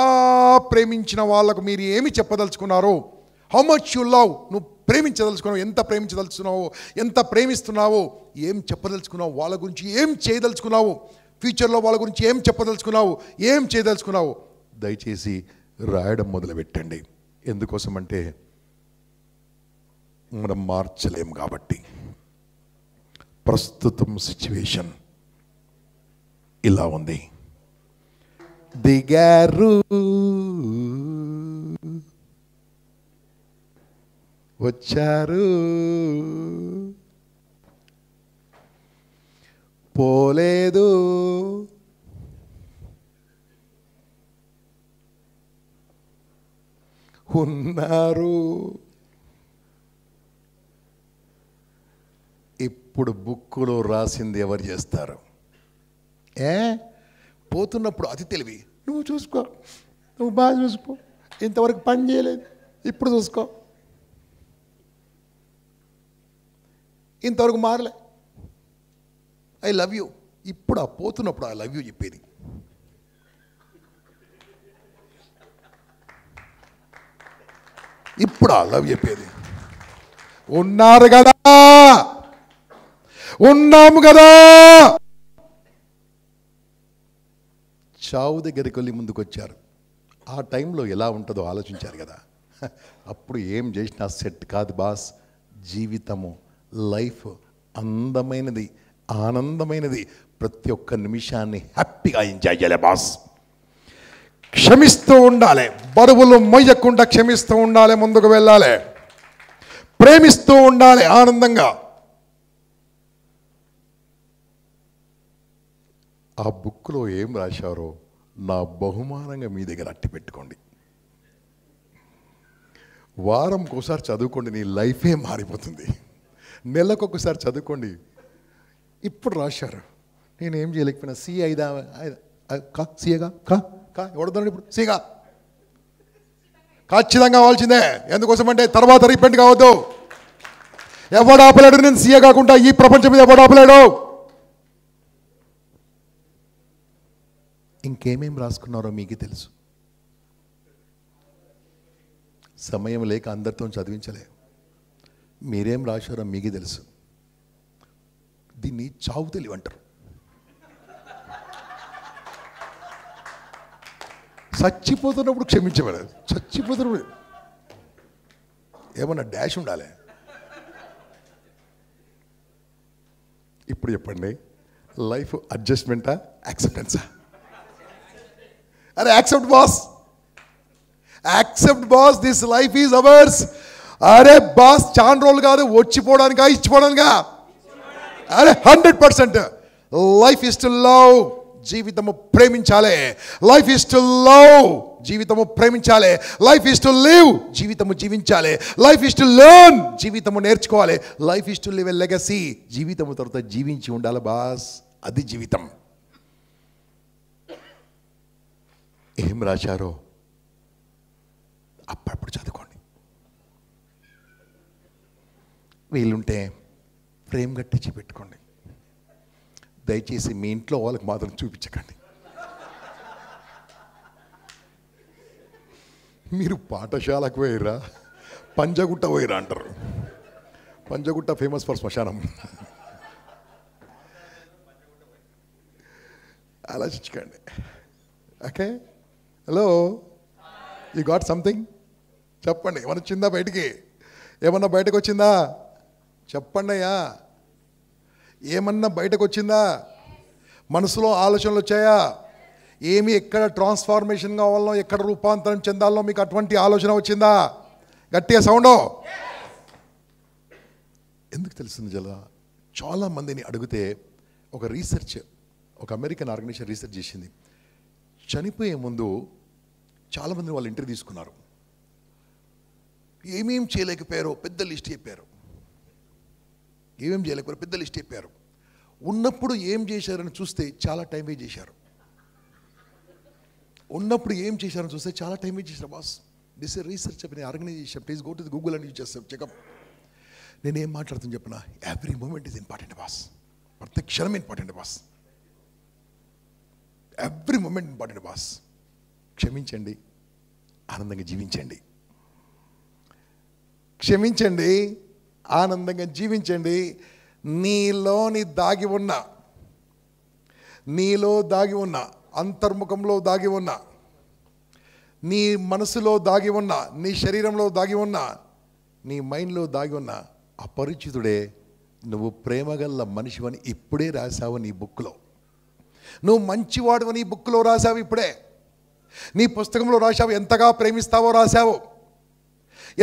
ప్రేమించిన వాళ్ళకు మీరు ఏమి చెప్పదలుచుకున్నారు? హౌ మచ్ యు లవ్, నువ్వు ప్రేమించదలుచుకున్నావు, ఎంత ప్రేమించదలుచుకున్నావు, ఎంత ప్రేమిస్తున్నావు, ఏం చెప్పదలుచుకున్నావు, వాళ్ళ గురించి ఏం చేయదలుచుకున్నావు, ఫ్యూచర్లో వాళ్ళ గురించి ఏం చెప్పదలుచుకున్నావు, ఏం చేయదలుచుకున్నావు, దయచేసి రాయడం మొదలుపెట్టండి. ఎందుకోసమంటే మనం మార్చలేం కాబట్టి. ప్రస్తుతం సిచ్యువేషన్ ఇలా ఉంది. దిగారు, వచ్చారు, పోలేదు, ఉన్నారు. ఇప్పుడు బుక్కులో రాసింది ఎవరు చేస్తారు? పోతున్నప్పుడు అతి తెలివి, నువ్వు చూసుకో, నువ్వు బాగా చూసుకో, ఇంతవరకు పని చేయలేదు, ఇప్పుడు చూసుకో, ఇంతవరకు మారలే, ఐ లవ్ యూ. ఇప్పుడు ఆ పోతున్నప్పుడు ఐ లవ్ యూ చెప్పేది. ఇప్పుడు ఆ లవ్ చెప్పేది. ఉన్నారు కదా, ఉన్నాము కదా. చావు దగ్గరికి వెళ్ళి ముందుకు వచ్చారు. ఆ టైంలో ఎలా ఉంటుందో ఆలోచించారు కదా. అప్పుడు ఏం చేసినా సెట్ కాదు బాస్. జీవితము, లైఫ్ అందమైనది, ఆనందమైనది. ప్రతి ఒక్క నిమిషాన్ని హ్యాపీగా ఎంజాయ్ చేయాలి బాస్. క్షమిస్తూ ఉండాలి, బరువులు మొయ్యకుండా క్షమిస్తూ ఉండాలి, ముందుకు వెళ్ళాలి, ప్రేమిస్తూ ఉండాలి ఆనందంగా. ఆ బుక్లో ఏం రాశారో నా బహుమానంగా మీ దగ్గర అట్టి పెట్టుకోండి. వారంకోసారి చదువుకోండి, నీ లైఫే మారిపోతుంది. నెలకొకసారి చదువుకోండి. ఇప్పుడు రాశారు, నేనేం చేయలేకపోయినా సి అయిదా సిఏగా ఎవడతాడు ఇప్పుడు సిగా ఖచ్చితంగా కావాల్సిందే. ఎందుకోసం అంటే తర్వాత రిపెంట్ కావద్దు. ఎవడు ఆపలేడు నేను సీఏ కాకుండా ఈ ప్రపంచం మీద, ఎవడు ఆపలేడు. ఇంకేమేం రాసుకున్నారో మీకు తెలుసు. సమయం లేక అందరితో చదివించలే. మీరేం రాశారో మీకు తెలుసు. దీన్ని చావు తెలివి అంటారు. చచ్చిపోతున్నప్పుడు క్షమించబడదు. చచ్చిపోతున్నప్పుడు ఏమన్నా డాష్ ఉండాలి. ఇప్పుడు చెప్పండి, లైఫ్ అడ్జస్ట్మెంటా, యాక్సెప్టెన్సా? అరే accept boss, accept boss, this life is ours. అరే బాస్, చాలా రోజులు కాదు, వచ్చిపోవడానికా ఇచ్చిపోవడానికా? అరే 100%. లైఫ్ ఇస్ టు లవ్, జీవితము ప్రేమించాలి. లైఫ్ ఇస్ టు లవ్, జీవితము ప్రేమించాలి. లైఫ్ ఇస్ టు లివ్, జీవితము జీవించాలి. లైఫ్ ఇస్ టు లెర్న్, జీవితము నేర్చుకోవాలి. Life is to live a legacy, జీవితము తర్వాత జీవించి ఉండాలి బాస్. అది జీవితం. ఏం రాశారో అప్పుడప్పుడు చదువుకోండి. వీలుంటే ఫ్రేమ్ కట్టించి పెట్టుకోండి. దయచేసి మీ ఇంట్లో వాళ్ళకి మాత్రం చూపించకండి. మీరు పాఠశాలకు పోయిరా, పంజగుట్ట పోయిరా అంటారు. పంజగుట్ట ఫేమస్ ఫర్ శ్మశానం. ఆలోచించకండి. Okay, hello, you got something? చెప్పండి. ఏమన్నా వచ్చిందా బయటికి? ఏమన్నా బయటకు వచ్చిందా? చెప్పండి అయ్యా, ఏమన్నా బయటకు వచ్చిందా? మనసులో ఆలోచనలు వచ్చాయా? ఏమి ఎక్కడ ట్రాన్స్ఫార్మేషన్ కావాలో, ఎక్కడ రూపాంతరం చెందాలో మీకు అటువంటి ఆలోచన వచ్చిందా? గట్టిగా సౌండో. ఎందుకు తెలుస్తుంది జలా? చాలామందిని అడిగితే ఒక అమెరికన్ ఆర్గనైజేషన్ రీసెర్చ్ చేసింది. చనిపోయే ముందు చాలామందిని వాళ్ళు ఇంటర్వ్యూ తీసుకున్నారు. ఏమేం చేయలేకపోయారో పెద్ద లిస్ట్ చెప్పారు. ఏమేం చేయలేకపోయారో పెద్ద లిస్ట్ చెప్పారు. ఉన్నప్పుడు ఏం చేశారని చూస్తే చాలా టైం వేస్ట్ చేశారు. ఉన్నప్పుడు ఏం చేశారని చూస్తే చాలా టైం వేస్ట్ చేశారు. బాస్, దిస్ ఇస్ రీసెర్చ్ చెప్పిన organisation. Please go to Google and use చేస్తాం చెకప్. నేనేం మాట్లాడుతున్నా చెప్పిన, every moment is important boss. ప్రతి క్షణం important boss. Every moment important boss. క్షమించండి, ఆనందంగా జీవించండి. క్షమించండి, ఆనందంగా జీవించండి. నీలో దాగి ఉన్న అంతర్ముఖంలో దాగి ఉన్న, నీ మనసులో దాగి ఉన్న, నీ శరీరంలో దాగి ఉన్న, నీ మైండ్లో దాగి ఉన్న అపరిచితుడే నువ్వు ప్రేమగల్ల మనిషివని ఇప్పుడే రాశావు నీ బుక్లో. నువ్వు మంచివాడు అని బుక్లో రాశావు. ఇప్పుడే నీ పుస్తకంలో రాశావు. ఎంతగా ప్రేమిస్తావో రాశావు,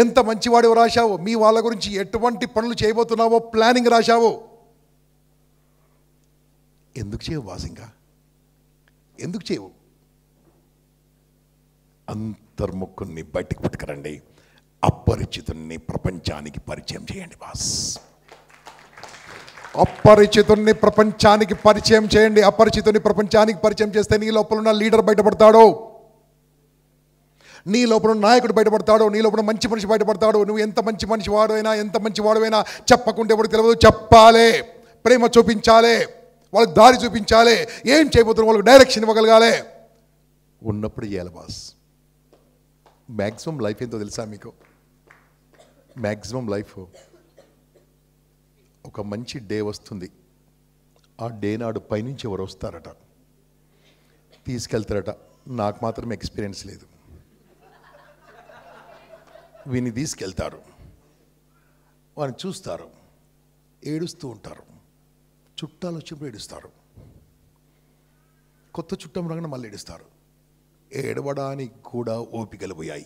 ఎంత మంచివాడివో రాశావు, మీ వాళ్ళ గురించి ఎటువంటి పనులు చేయబోతున్నావో ప్లానింగ్ రాశావు. ఎందుకు చేయవు బాస్? ఇంకా ఎందుకు చేయవు? అంతర్ముఖుణ్ణి బయటికి పట్టుకురండి. అపరిచితుణ్ణి ప్రపంచానికి పరిచయం చేయండి బాస్. అపరిచితుణ్ణి ప్రపంచానికి పరిచయం చేయండి. అపరిచితుని ప్రపంచానికి పరిచయం చేస్తే నీ లోపల ఉన్న లీడర్ బయటపడతాడు, నీ లోపల నాయకుడు బయటపడతాడు, నీ లోపల మంచి మనిషి బయటపడతాడు. నువ్వు ఎంత మంచి మనిషి వాడైనా, ఎంత మంచి వాడైనా చెప్పకుంటే ఎవరికి తెలియదు. చెప్పాలి, ప్రేమ చూపించాలి, వాళ్ళకి దారి చూపించాలి, ఏం చేయబోతున్నా వాళ్ళకి డైరెక్షన్ ఇవ్వగలగాలి. ఉన్నప్పుడు చేయాలి బాస్. మ్యాక్సిమం లైఫ్ ఎంతో తెలుసా మీకు? మ్యాక్సిమం లైఫ్ ఒక మంచి డే వస్తుంది. ఆ డే నాడు పైనుంచి ఎవరు వస్తారట, తీసుకెళ్తారట. నాకు మాత్రం ఎక్స్పీరియన్స్ లేదు. వీని తీసుకెళ్తారు, వాడిని చూస్తారు, ఏడుస్తూ ఉంటారు. చుట్టాలు వచ్చినప్పుడు ఏడుస్తారు, కొత్త చుట్టం రాగానే మళ్ళీ ఏడుస్తారు. ఏడవడానికి కూడా ఓపికలు పోయాయి.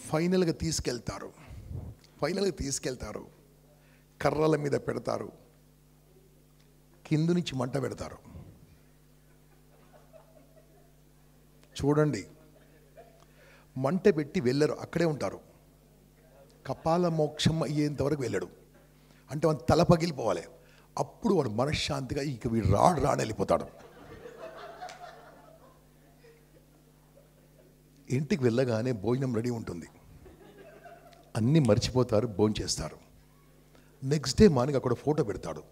ఫైనల్గా తీసుకెళ్తారు, కర్రల మీద పెడతారు, కింద నుంచి మంట పెడతారు. చూడండి, మంట పెట్టి వెళ్ళరు, అక్కడే ఉంటారు. కపాల మోక్షం అయ్యేంతవరకు వెళ్ళడు. అంటే వాడు తల పగిలిపోవాలి. అప్పుడు వాడు మనశ్శాంతిగా ఇక వీడు రాని వెళ్ళిపోతాడు. ఇంటికి వెళ్ళగానే భోజనం రెడీ ఉంటుంది, అన్నీ మర్చిపోతారు, భోజనం చేస్తారు. నెక్స్ట్ డే మార్నింగ్ అక్కడ ఫోటో పెడతాడు.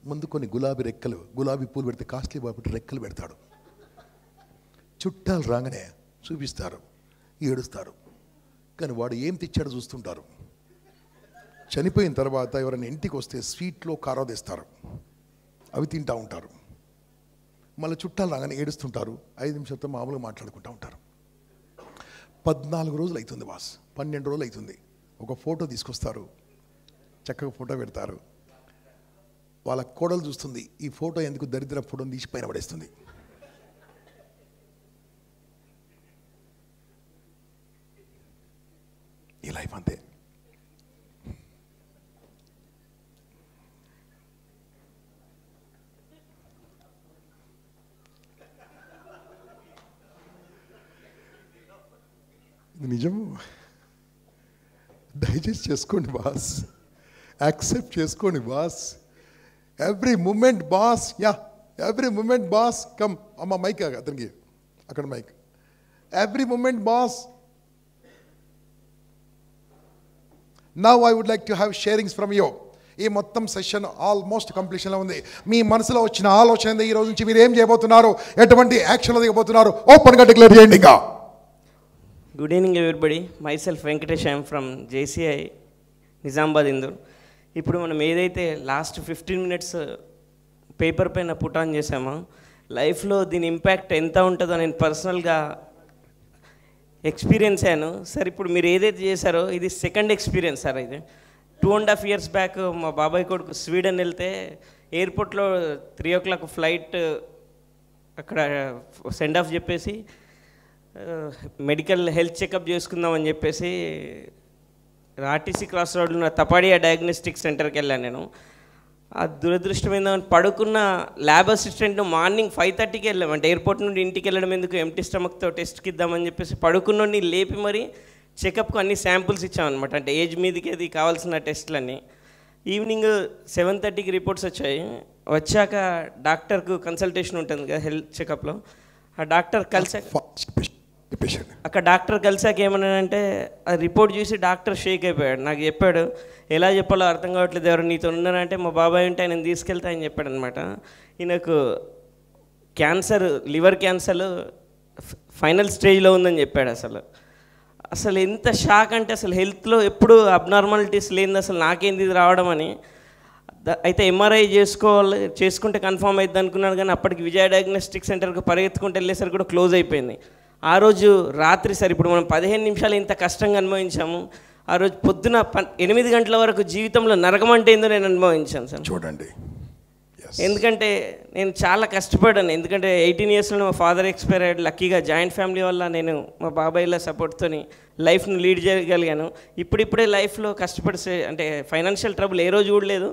ముందు కొన్ని గులాబీ పూలు పెడితే కాస్ట్లీ బాబు రెక్కలు పెడతాడు. చుట్టాలు రాగానే చూపిస్తారు, ఏడుస్తారు. కానీ వాడు ఏం తెచ్చాడో చూస్తుంటారు. చనిపోయిన తర్వాత ఎవరైనా ఇంటికి వస్తే స్వీట్లో కారం తెస్తారు, అవి తింటూ ఉంటారు. మళ్ళీ చుట్టాలు రాగానే ఏడుస్తుంటారు. 5 నిమిషాలతో మామూలుగా మాట్లాడుకుంటూ ఉంటారు. 14 రోజులు అవుతుంది బాస్, 12 రోజులు అవుతుంది. ఒక ఫోటో తీసుకొస్తారు, చక్కగా ఫోటో పెడతారు. వాళ్ళ కోడలు చూస్తుంది, ఈ ఫోటో ఎందుకు దరిద్ర ఫోటోని తీసి పైన పడేస్తుంది. ఈ లైఫ్ అంతే. ఇది నిజము. డైజెస్ట్ చేసుకోండి బాస్, యాక్సెప్ట్ చేసుకోండి boss. Every moment boss, every moment boss. Come అమ్మ మైక్ అతనికి, అక్కడ mic. Every moment boss. Now I would like to have sharings from you. ఈ మొత్తం సెషన్ ఆల్మోస్ట్ కంప్లీషన్లో ఉంది. మీ మనసులో వచ్చిన ఆలోచన ఏంది? ఈ రోజు నుంచి మీరు ఏం చేయబోతున్నారు, ఎటువంటి యాక్షన్లో దిగబోతున్నారు, ఓపెన్గా డిక్లేర్ చేయండి. ఇంకా good evening everybody. My self Venkatesh, I'm from JCI Nizamabad Indur. ఇప్పుడు మనం ఏదైతే లాస్ట్ 15 minutes పేపర్ పైన పుట్ ఆన్ చేసామో, లైఫ్లో దీని ఇంపాక్ట్ ఎంత ఉంటుందో నేను పర్సనల్గా ఎక్స్పీరియన్స్ అయ్యాను సార్. ఇప్పుడు మీరు ఏదైతే చేశారో ఇది సెకండ్ ఎక్స్పీరియన్స్ సార్. ఇది 2.5 years బ్యాక్ మా బాబాయ్ కొడుకు స్వీడన్ వెళ్తే ఎయిర్పోర్ట్లో 3 o'clock ఫ్లైట్, అక్కడ సెండ్ ఆఫ్ చెప్పేసి మెడికల్ హెల్త్ చెకప్ చేసుకుందామని చెప్పేసి ఆర్టీసీ క్రాస్ రోడ్లో ఉన్న తపాడియా డయాగ్నోస్టిక్ సెంటర్కి వెళ్ళాను నేను. ఆ దురదృష్టం ఏంటంటే పడుకున్న ల్యాబ్ అసిస్టెంట్ మార్నింగ్ 5:30కి వెళ్ళాం. అంటే ఎయిర్పోర్ట్ నుండి ఇంటికి వెళ్ళడం ఎందుకు, ఎంటీ స్టమక్తో టెస్ట్కి ఇద్దామని చెప్పేసి పడుకున్నోడిని లేపి మరి చెకప్కు అన్ని శాంపుల్స్ ఇచ్చామన్నమాట. అంటే ఏజ్ మీదకి అది కావాల్సిన టెస్ట్లన్నీ. ఈవినింగ్ 7:30కి రిపోర్ట్స్ వచ్చాయి. వచ్చాక డాక్టర్కు కన్సల్టేషన్ ఉంటుంది కదా హెల్త్ చెకప్లో. ఆ డాక్టర్ కలిసాక అక్కడ డాక్టర్ కలిసాక ఏమన్నాడంటే, ఆ రిపోర్ట్ చూసి డాక్టర్ షేక్ అయిపోయాడు. నాకు చెప్పాడు, ఎలా చెప్పాలో అర్థం కావట్లేదు, ఎవరు నీతో ఉన్నారంటే మా బాబాయ్ ఉంటే ఆయన తీసుకెళ్తా అని చెప్పాడు అనమాట. ఈయనకు క్యాన్సర్, లివర్ క్యాన్సర్ ఫైనల్ స్టేజ్లో ఉందని చెప్పాడు. అసలు ఎంత షాక్ అంటే, అసలు హెల్త్లో ఎప్పుడు అబ్నార్మాలిటీస్ లేనిది అసలు నాకేంది ఇది రావడం అని. అయితే ఎంఆర్ఐ చేసుకుంటే కన్ఫర్మ్ అవుతుంది అనుకున్నాను, కానీ అప్పటికి విజయ డయాగ్నోస్టిక్ సెంటర్కి పరిగెత్తుకుంటూ వెళ్ళేసరికి కూడా క్లోజ్ అయిపోయింది. ఆ రోజు రాత్రి సార్, ఇప్పుడు మనం 15 నిమిషాలు ఇంత కష్టంగా అనుభవించాము. ఆ రోజు పొద్దున 8 గంటల వరకు జీవితంలో నరకం అంటే ఏందో నేను అనుభవించాను సార్. చూడండి, ఎందుకంటే నేను చాలా కష్టపడ్డాను. ఎందుకంటే 18 yearsలో మా ఫాదర్ ఎక్స్పైర్ అయ్యాడు. లక్కీగా జాయింట్ ఫ్యామిలీ వల్ల నేను మా బాబాయ్ల సపోర్ట్తో లైఫ్ను లీడ్ చేయగలిగాను. ఇప్పుడిప్పుడే లైఫ్లో కష్టపడి అంటే ఫైనాన్షియల్ ట్రబుల్ ఏ రోజు కూడా లేదు.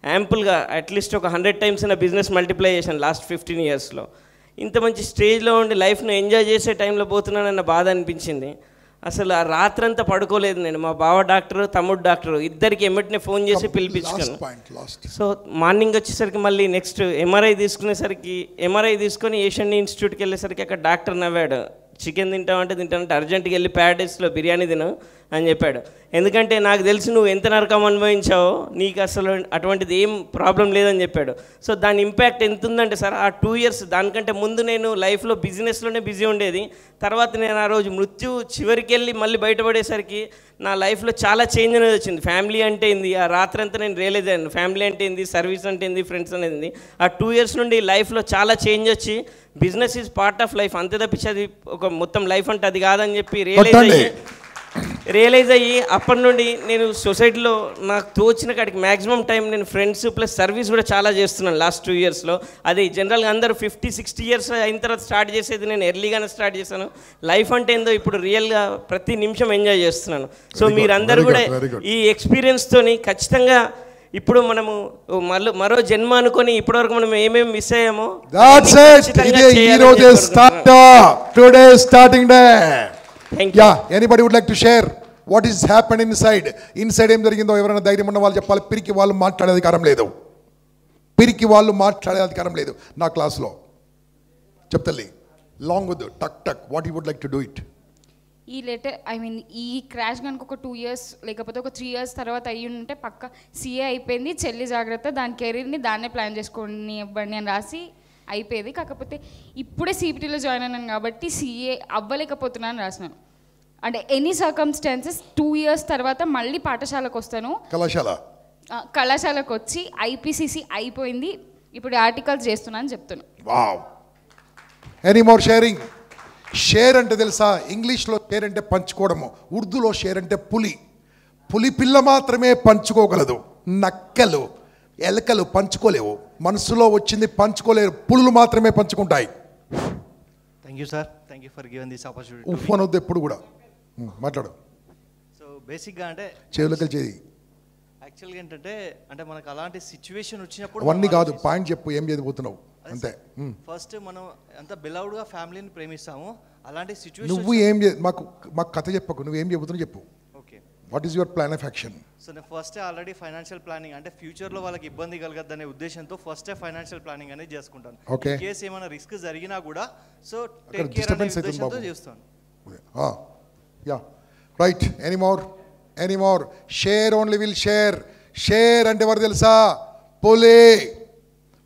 యాంపుల్గా అట్లీస్ట్ ఒక 100 times నా బిజినెస్ మల్టిప్లై చేశాను లాస్ట్ 15 yearsలో. ఇంత మంచి స్టేజ్లో ఉండి లైఫ్ను ఎంజాయ్ చేసే టైంలో పోతున్నానన్న బాధ అనిపించింది. అసలు ఆ రాత్రంతా పడుకోలేదు నేను. మా బావ డాక్టరు, తమ్ముడు డాక్టరు ఇద్దరికి ఎమ్మటినే ఫోన్ చేసి పిలిపించుకున్నాను. సో మార్నింగ్ వచ్చేసరికి మళ్ళీ నెక్స్ట్ ఎంఆర్ఐ తీసుకొని ఏషియన్ ఇన్స్టిట్యూట్కి వెళ్ళేసరికి అక్కడ డాక్టర్ నవ్వాడు. చికెన్ తింటామంటే అర్జెంట్గా వెళ్ళి ప్యారడైస్లో బిర్యానీ తిను అని చెప్పాడు. ఎందుకంటే నాకు తెలిసి నువ్వు ఎంత నరకం అనుభవించావో నీకు అసలు అటువంటిది ఏం ప్రాబ్లం లేదని చెప్పాడు. సో దాని ఇంపాక్ట్ ఎంత ఉందంటే సార్, ఆ 2 years దానికంటే ముందు నేను లైఫ్లో బిజినెస్లోనే బిజీ ఉండేది. తర్వాత నేను ఆ రోజు మృత్యు చివరికి వెళ్ళి మళ్ళీ బయటపడేసరికి నా లైఫ్లో చాలా చేంజ్ అనేది వచ్చింది. ఫ్యామిలీ అంటే ఏంది, ఆ రాత్రంతా నేను రియలైజ్ అయ్యాను. ఫ్యామిలీ అంటే ఏంది, సర్వీస్ అంటే ఏంది, ఫ్రెండ్స్ అనేది. ఆ 2 years నుండి లైఫ్లో చాలా చేంజ్ వచ్చి business is part of life, అంతే తప్పించి అది ఒక మొత్తం లైఫ్ అంటే అది కాదని చెప్పి రియలైజ్ అయ్యి అప్పటి నుండి నేను సొసైటీలో నాకు తోచిన కాడికి మ్యాక్సిమం టైం నేను ఫ్రెండ్స్ ప్లస్ సర్వీస్ కూడా చాలా చేస్తున్నాను లాస్ట్ 2 yearsలో. అది జనరల్గా అందరూ 50-60 years అయిన తర్వాత స్టార్ట్ చేసేది, నేను ఎర్లీగానే స్టార్ట్ చేశాను. లైఫ్ అంటే ఏందో ఇప్పుడు రియల్గా ప్రతి నిమిషం ఎంజాయ్ చేస్తున్నాను. సో మీరందరూ కూడా ఈ ఎక్స్పీరియన్స్తోని ఖచ్చితంగా ఇప్పుడు మనము మరో జన్మ అనుకొని ఇప్పటివరకు మనం ఏమేమి మిస్ అయ్యామో anybody would like to share what is happen inside ఏం జరిగిందో ఎవరైనా ధైర్యం ఉన్న వాళ్ళు చెప్పాలి. పిరికి వాళ్ళు మాట్లాడే అధికారం లేదు. నా క్లాస్లో చెప్తల్లి లాంగ్ వద్దు, టక్ టక్ what you would like to do it. ఈ లెటర్ ఈ క్రాష్ కనుక ఒక 2 years లేకపోతే ఒక 3 years తర్వాత అయ్యి ఉంటే పక్క సీఏ అయిపోయింది, చెల్లి జాగ్రత్త, దాని కెరీర్ని దాన్నే ప్లాన్ చేసుకోండి ఇవ్వండి అని రాసి అయిపోయేది. కాకపోతే ఇప్పుడే సిపిటీలో జాయిన్ అయినాను కాబట్టి సీఏ అవ్వలేకపోతున్నాను రాసినాను. అంటే ఎనీ సర్కమ్స్టాన్సెస్ 2 years తర్వాత మళ్ళీ పాఠశాలకు వస్తాను, కళాశాలకు వచ్చి ఐపీసీసీ అయిపోయింది, ఇప్పుడు ఆర్టికల్స్ చేస్తున్నా అని చెప్తున్నాను. Wow, any more sharing. Share అంటే తెలుసా, ఇంగ్లీష్లో షేర్ అంటే పంచుకోవడము, ఉర్దూలో షేర్ అంటే పులి పిల్ల మాత్రమే పంచుకోగలదు. నక్కలు ఎలకలు పంచుకోలేవు. మనసులో వచ్చింది పంచుకోలేరు, పులులు మాత్రమే పంచుకుంటాయి. Thank you sir, thank you for given this opportunity. ఉఫ్ అనొద్దు ఎప్పుడు కూడా, మాట్లాడు. సో బేసిక్గా అంటే చెవులకి చేయి. యాక్చువల్గా ఏంటంటే మనకు అలాంటి సిచ్యువేషన్ వచ్చినప్పుడు అవన్నీ కాదు, పాయింట్ చెప్పు, ఏం చేయబోతున్నావు అంతే. ఫస్ట్ మనం ఎంత బిలౌడ్గా ఫ్యామిలీని ప్రేమిస్తాము, అలాంటి సిచ్యువేషన్ నువ్వు ఏం మాకు కథ చెప్పకు, నువ్వు ఏం చెబుతున్నావు చెప్పు. Okay, what is your plan of action? So నేను ఫస్ట్ ఆల్రెడీ ఫైనాన్షియల్ ప్లానింగ్ అంటే ఫ్యూచర్లో వాళ్ళకి ఇబ్బంది కలగద్దనే ఉద్దేశంతో ఫస్టే ఫైనాన్షియల్ ప్లానింగ్ అనేది చేసుకుంటాను. ఓకే, కేసు ఏమైనా రిస్క్ జరిగినా కూడా సో టేక్ కేర్ అనే ఉద్దేశంతో చేస్తాను. Yeah right. Any more anymore. Share only will share. Share అంటే ఎవరు తెలుసా? పులి.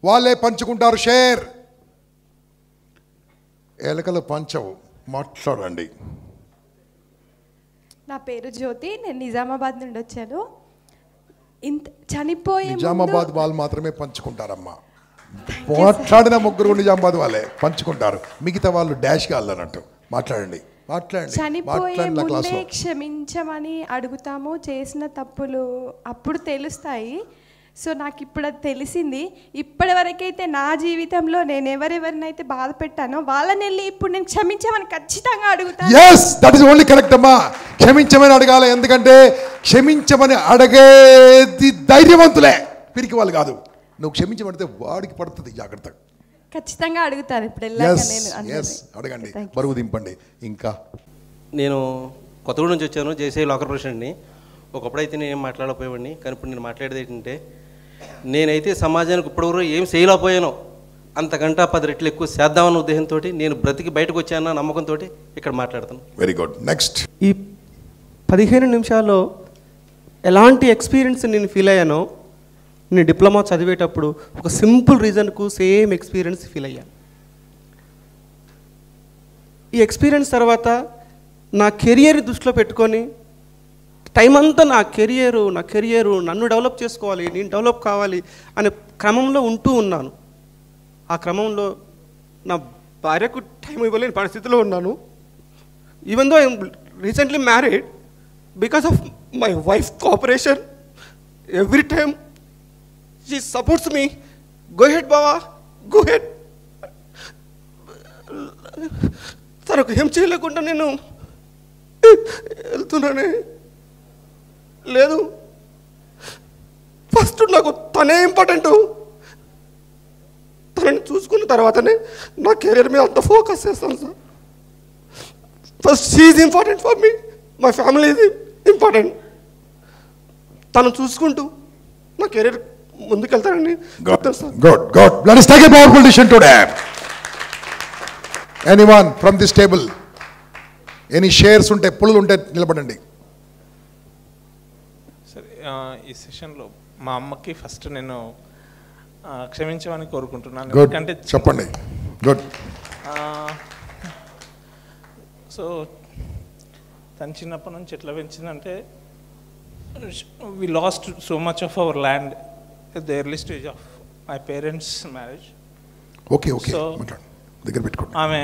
వాళ్ళే పంచుకుంటారు షేర్. ఎలకలు పంచవు. మాట్లాడండి. నా పేరు జ్యోతి, నేను నిజామాబాద్ నుండి వచ్చాను. ఇంత చనిపోయే నిజామాబాద్ వాళ్ళు మాత్రమే పంచుకుంటారమ్మా. మాట్లాడిన ముగ్గురు నిజామాబాద్ వాళ్ళే పంచుకుంటారు, మిగతా వాళ్ళు డాష్ కాళ్ళు అన్నట్టు. మాట్లాడండి. చనిపోయే ముందే క్షమించమని అడుగుతాము. చేసిన తప్పులు అప్పుడు తెలుస్తాయి. సో నాకు ఇప్పుడు అది తెలిసింది. ఇప్పటి వరకైతే నా జీవితంలో నేను ఎవరెవరినైతే బాధ పెట్టానో వాళ్ళని వెళ్ళి ఇప్పుడు నేను క్షమించమని ఖచ్చితంగా అడుగుతాను. yes, that is only correct అమ్మా. క్షమించమని అడగాలి. ఎందుకంటే క్షమించమని అడిగేది ధైర్యవంతులే, పిరికి వాళ్ళు కాదు. నువ్వు క్షమించమంటే వాడికి పడుతుంది. జాగ్రత్తగా ఖచ్చితంగా అడుగుతాను. ఇప్పుడు వెళ్ళాక నేను అడగండి, బరువు దింపండి. ఇంకా నేను కొత్తగూడెం నుంచి వచ్చాను, జేసీ లోకల్ ప్రెసిడెంట్ని. ఒకప్పుడైతే నేను ఏం మాట్లాడకపోయేవాడిని, కానీ ఇప్పుడు నేను మాట్లాడేది ఏంటంటే, నేనైతే సమాజానికి ఇప్పటివరకు ఏం చేయలేకపోయానో అంతకంటే 10 రెట్లు ఎక్కువ చేద్దామన్న ఉద్దేశంతో నేను బ్రతికి బయటకు వచ్చానన్న నమ్మకంతో ఇక్కడ మాట్లాడుతాను. Very good. నెక్స్ట్. ఈ 15 నిమిషాల్లో ఎలాంటి ఎక్స్పీరియన్స్ నేను ఫీల్ అయ్యానో, నేను డిప్లొమా చదివేటప్పుడు ఒక సింపుల్ రీజన్కు సేమ్ ఎక్స్పీరియన్స్ ఫీల్ అయ్యాను. ఈ ఎక్స్పీరియన్స్ తర్వాత నా కెరియర్ దృష్టిలో పెట్టుకొని టైం అంతా నా కెరియరు నన్ను డెవలప్ చేసుకోవాలి, నేను డెవలప్ కావాలి అనే క్రమంలో ఉంటూ ఉన్నాను. ఆ క్రమంలో నా భార్యకు టైం ఇవ్వలేని పరిస్థితిలో ఉన్నాను. Even though I'm recently married, because of my wife cooperation every time she supports me. Go head బావా, గో హెడ్. తనకు ఏం చేయలేకుండా నేను వెళ్తున్నానే లేదు. ఫస్ట్ నాకు తనే ఇంపార్టెంట్. తనని చూసుకున్న తర్వాతనే నా కెరీర్ మీద అంత ఫోకస్ చేస్తాను sir. First she is important for me, my family is important. తను చూసుకుంటూ నా కెరీర్ ముందుకెళ్తానని చెప్తాను sir. Good good. Let us take a powerful decision today. Anyone from this table? Any shares ఉంటే, పులులు ఉంటే నిలబడండి. సరే, ఈ సెషన్లో మా అమ్మకి ఫస్ట్ నేను క్షమించమని కోరుకుంటున్నాను. ఎందుకంటే చెప్పండి. గుడ్. సో తను చిన్నప్పటి నుంచి ఎట్లా పెంచిందంటే, we lost so much of our land at the early stage of my parents marriage. Okay okay, దగ్గర పెట్టుకోండి. ఆమె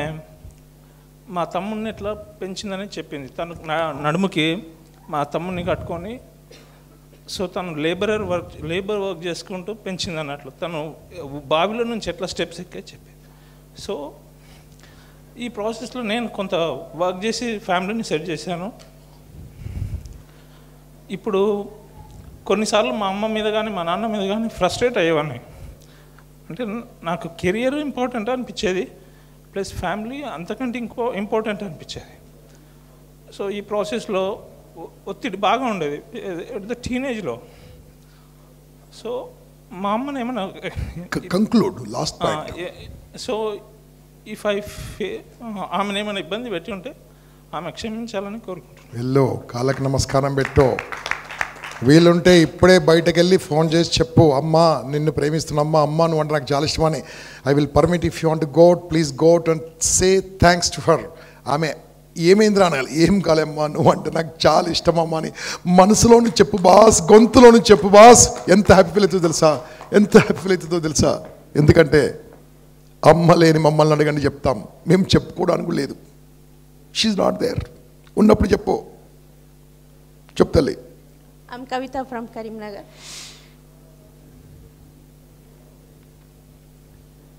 మా తమ్ముడిని ఎట్లా పెంచిందని చెప్పింది. తను నడుముకి మా తమ్ముడిని కట్టుకొని, సో తను లేబర్ వర్క్ చేసుకుంటూ పెంచింది అన్నట్లు. తను బావిలో నుంచి ఎట్లా స్టెప్స్ ఎక్కే చెప్పింది. సో ఈ ప్రాసెస్లో నేను కొంత వర్క్ చేసి ఫ్యామిలీని సెట్ చేశాను. ఇప్పుడు కొన్నిసార్లు మా అమ్మ మీద కానీ మా నాన్న మీద కానీ ఫ్రస్ట్రేట్ అయ్యేవాడిని. అంటే నాకు కెరియర్ ఇంపార్టెంట్ అనిపించేది, ప్లస్ ఫ్యామిలీ అంతకంటే ఇంపార్టెంట్ అనిపించేది. సో ఈ ప్రాసెస్లో ఒత్తిడి బాగా ఉండేది ఎట్ ద టీనేజ్లో. సో మా అమ్మని ఏమన్నా conclude last point. So if ఆమెను ఏమైనా ఇబ్బంది పెట్టి ఉంటే ఆమె క్షమించాలని కోరుకుంటున్నాను. వెళ్ళు, కాళ్ళకి నమస్కారం పెట్టు. వీలుంటే ఇప్పుడే బయటకు వెళ్ళి ఫోన్ చేసి చెప్పు, అమ్మా నిన్ను ప్రేమిస్తున్నా, అమ్మ నువ్వు అంటే నాకు చాలా ఇష్టమని. I will permit if you want to go please go and say thanks to her. ఆమె ఏమైందిరా అనగాలి, ఏం కాలేమ్మా నువ్వు అంటే నాకు చాలా ఇష్టమమ్మా అని మనసులోని చెప్పు బాస్, గొంతులోని చెప్పు బాస్. ఎంత హ్యాపీ ఫీల్ అవుతుందో తెలుసా, ఎంత హ్యాపీ ఫీల్ అవుతుందో తెలుసా. ఎందుకంటే అమ్మ లేని మమ్మల్ని అడగండి చెప్తాం, మేము చెప్పుకోవడానికి లేదు. She's not there. ఉన్నప్పుడు చెప్పు. చెప్తలే. I'm Kavita from Karimnagar.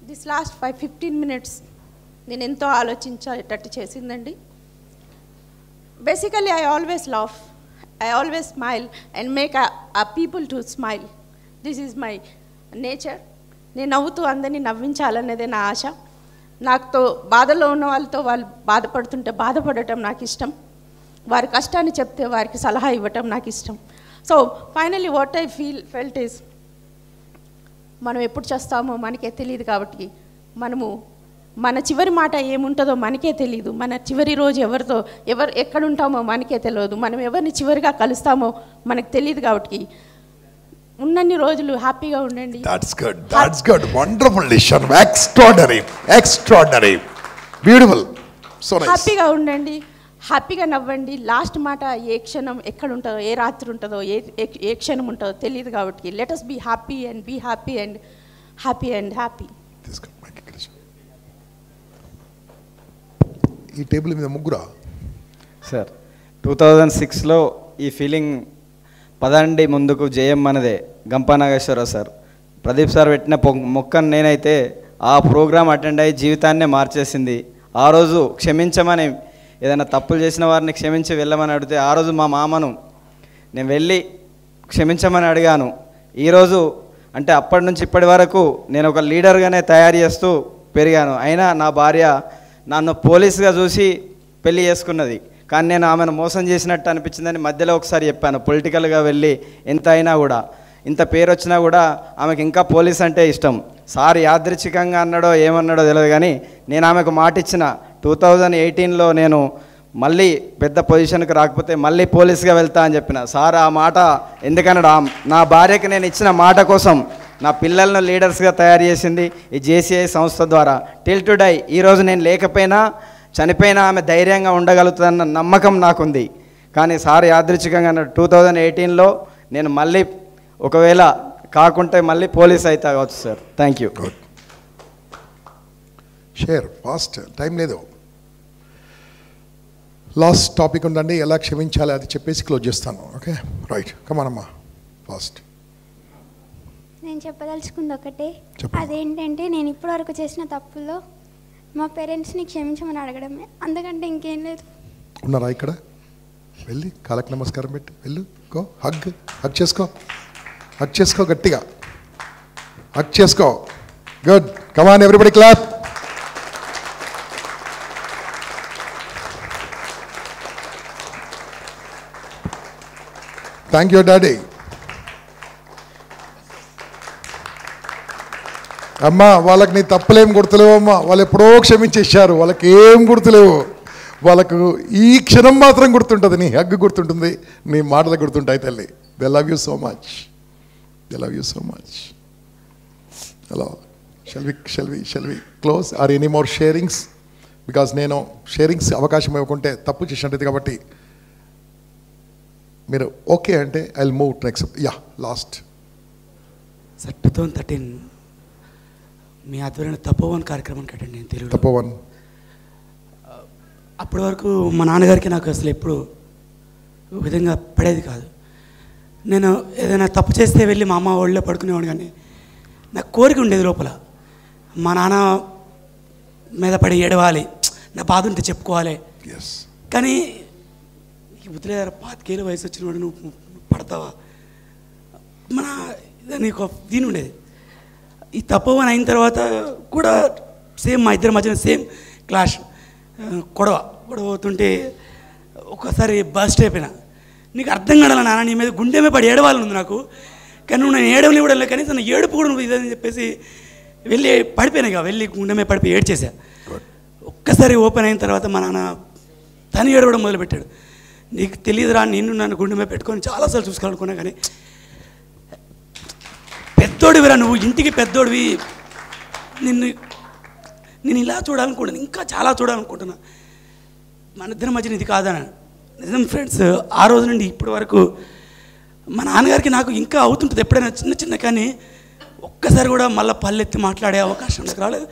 This last 15 minutes నేను ఎంతో ఆలోచించేటట్టు చేసిందండి. Basically I always laugh, I always smile and make a people to smile. This is my nature. నేను నవ్వుతూ అందరినీ నవ్వించాలనేదే నా ఆశ. నాతో బాధలో ఉన్న వాళ్ళతో వాళ్ళు బాధపడుతుంటే బాధపడటం నాకు ఇష్టం. వారి కష్టాన్ని చెప్తే వారికి సలహా ఇవ్వటం నాకు ఇష్టం. So finally what I felt is, మనం ఎప్పుడు చేస్తామో మనకే తెలియదు కాబట్టి మనము మన చివరి మాట ఏముంటుందో మనకే తెలియదు. మన చివరి రోజు ఎక్కడ ఉంటామో మనకే తెలియదు. మనం ఎవరిని చివరిగా కలుస్తామో మనకు తెలియదు. కాబట్టి ఉన్నన్ని రోజులు హ్యాపీగా ఉండండి. That's good. Wonderful decision. Extraordinary. Beautiful. So nice. హ్యాపీగా ఉండండి, హ్యాపీగా నవ్వండి. లాస్ట్ మాట ఏ క్షణం ఎక్కడ ఉంటుందో, ఏ రాత్రి ఉంటుందో, ఏ క్షణం ఉంటుందో తెలియదు. కాబట్టి let us be happy and be happy and happy. ఈ టేబుల్ మీద ముగ్గురా సార్ 2006లో ఈ ఫీలింగ్ పదండి ముందుకు జయం మనదే గంపా నాగేశ్వరరావు సార్ ప్రదీప్ సార్ పెట్టిన మొక్కను నేనైతే ఆ ప్రోగ్రామ్ అటెండ్ అయ్యి జీవితాన్నే మార్చేసింది. ఆ రోజు క్షమించమని ఏదైనా తప్పులు చేసిన వారిని క్షమించి వెళ్ళమని అడిగితే ఆ రోజు మా మామను నేను వెళ్ళి క్షమించమని అడిగాను. ఈరోజు అంటే అప్పటి నుంచి ఇప్పటి వరకు నేను ఒక లీడర్గానే తయారు చేస్తూ పెరిగాను. అయినా నా భార్య నన్ను పోలీసుగా చూసి పెళ్లి చేసుకున్నది. కానీ నేను ఆమెను మోసం చేసినట్టు అనిపించిందని మధ్యలో ఒకసారి చెప్పాను. పొలిటికల్గా వెళ్ళి ఎంత అయినా కూడా ఇంత పేరు వచ్చినా కూడా ఆమెకు ఇంకా పోలీస్ అంటే ఇష్టం. సార్ యాదృచ్ఛికంగా అన్నాడో ఏమన్నాడో తెలియదు కానీ నేను ఆమెకు మాట ఇచ్చిన 2018లో నేను మళ్ళీ పెద్ద పొజిషన్కి రాకపోతే మళ్ళీ పోలీస్గా వెళ్తా అని చెప్పిన. సార్ ఆ మాట ఎందుకన్నాడు, నా భార్యకి నేను ఇచ్చిన మాట కోసం నా పిల్లలను లీడర్స్గా తయారు చేసింది ఈ JCI సంస్థ ద్వారా. టిల్ టు డై ఈరోజు నేను లేకపోయినా చనిపోయినా ఆమె ధైర్యంగా ఉండగలుగుతుందన్న నమ్మకం నాకుంది. కానీ సార్ యాదృచ్ఛికంగా 2018లో నేను మళ్ళీ ఒకవేళ కాకుంటే మళ్ళీ పోలీస్ అయితే కావచ్చు sir. Thank you. Share fast, time లేదు. లాస్ట్ టాపిక్ ఉందండి, ఎలా క్షమించాలి అది చెప్పేసి క్లోజ్ చేస్తాను. ఓకే రైట్, కమానమ్మా ఫాస్ట్. నేను చెప్పదలుచుకుంది ఒకటే, అదేంటంటే నేను ఇప్పటివరకు చేసిన తప్పుల్లో మా పేరెంట్స్ని క్షమించమని అడగడమే, అందుకంటే ఇంకేం లేదు. ఉన్నారా ఇక్కడ? వెళ్ళి కాళ్ళకి నమస్కారం పెట్టి వెళ్ళు. గో హగ్ చేసుకో గట్టిగా హగ్ చేసుకో. Good, come on everybody clap. Thank you daddy. అమ్మా వాళ్ళకి నీ తప్పులేం గుర్తులేవు అమ్మా, వాళ్ళు ఎప్పుడో క్షమించేశారు, వాళ్ళకి ఏం గుర్తులేవు. వాళ్ళకు ఈ క్షణం మాత్రం గుర్తుంటుంది, నీ హగ్గు గుర్తుంటుంది, నీ మాటలు గుర్తుంటాయి తల్లి. They love you so much. Hello, shall we close are any more sharings? Because నేను షేరింగ్స్ అవకాశం ఇవ్వకుంటే తప్పు చేసినట్టు కాబట్టి మీరు ఓకే అంటే I will move next. Yeah last sir 2013 మీ ఆధ్వర్యంలో తపోవన్ కార్యక్రమానికి అటెండ్ అయ్యాను తెలుగు. తపోవన్ అప్పటి వరకు మా నాన్నగారికి నాకు అసలు ఎప్పుడు విధంగా పడేది కాదు. నేను ఏదైనా తప్పు చేస్తే వెళ్ళి మా అమ్మ ఒళ్ళో పడుకునేవాడు, కానీ నాకు కోరిక ఉండేది లోపల, మా నాన్న మీద పడి ఏడవాలి, నా బాధ ఉంటే చెప్పుకోవాలి. కానీ వదిలేదారు, 25 ఏళ్ళ వయసు వచ్చిన వాడు నువ్వు పడతావా మన నీకు దీని ఉండేది. ఈ తపోవన్ అయిన తర్వాత కూడా సేమ్ మా ఇద్దరి మధ్యన సేమ్ క్లాష్, గొడవ అవుతుంటే ఒక్కసారి బస్ట్ అయిపోయినా. నీకు అర్థం కాడాల నాన్న, నీ మీద గుండె మీద పడి ఏడవాలని ఉంది నాకు, కానీ నువ్వు నేను ఏడవని ఇవ్వడం లేదు, కనీసం ఏడుపు కూడా నువ్వు ఇదని చెప్పేసి వెళ్ళి పడిపోయినా ఇక, వెళ్ళి గుండె మీద పడిపోయి ఏడ్చేసా. ఒక్కసారి ఓపెన్ అయిన తర్వాత మా నాన్న తను ఏడవడం మొదలుపెట్టాడు. నీకు తెలియదురా, నన్ను గుండె మీద పెట్టుకొని చాలాసార్లు చూసుకోవాలనుకున్నా, కానీ పెద్దోడివిరా నువ్వు, ఇంటికి పెద్దోడివి, నేను ఇలా చూడాలనుకుంటున్నాను, ఇంకా చాలా చూడాలనుకుంటున్నా, మన ఇద్దరి మధ్యన ఇది కాదన్న. నిజం ఫ్రెండ్స్, ఆ రోజు నుండి ఇప్పటి వరకు మా నాన్నగారికి నాకు ఇంకా అవుతుంటుంది ఎప్పుడైనా చిన్న, కానీ ఒక్కసారి కూడా మళ్ళీ పల్లెత్తి మాట్లాడే అవకాశం నాకు రాలేదు.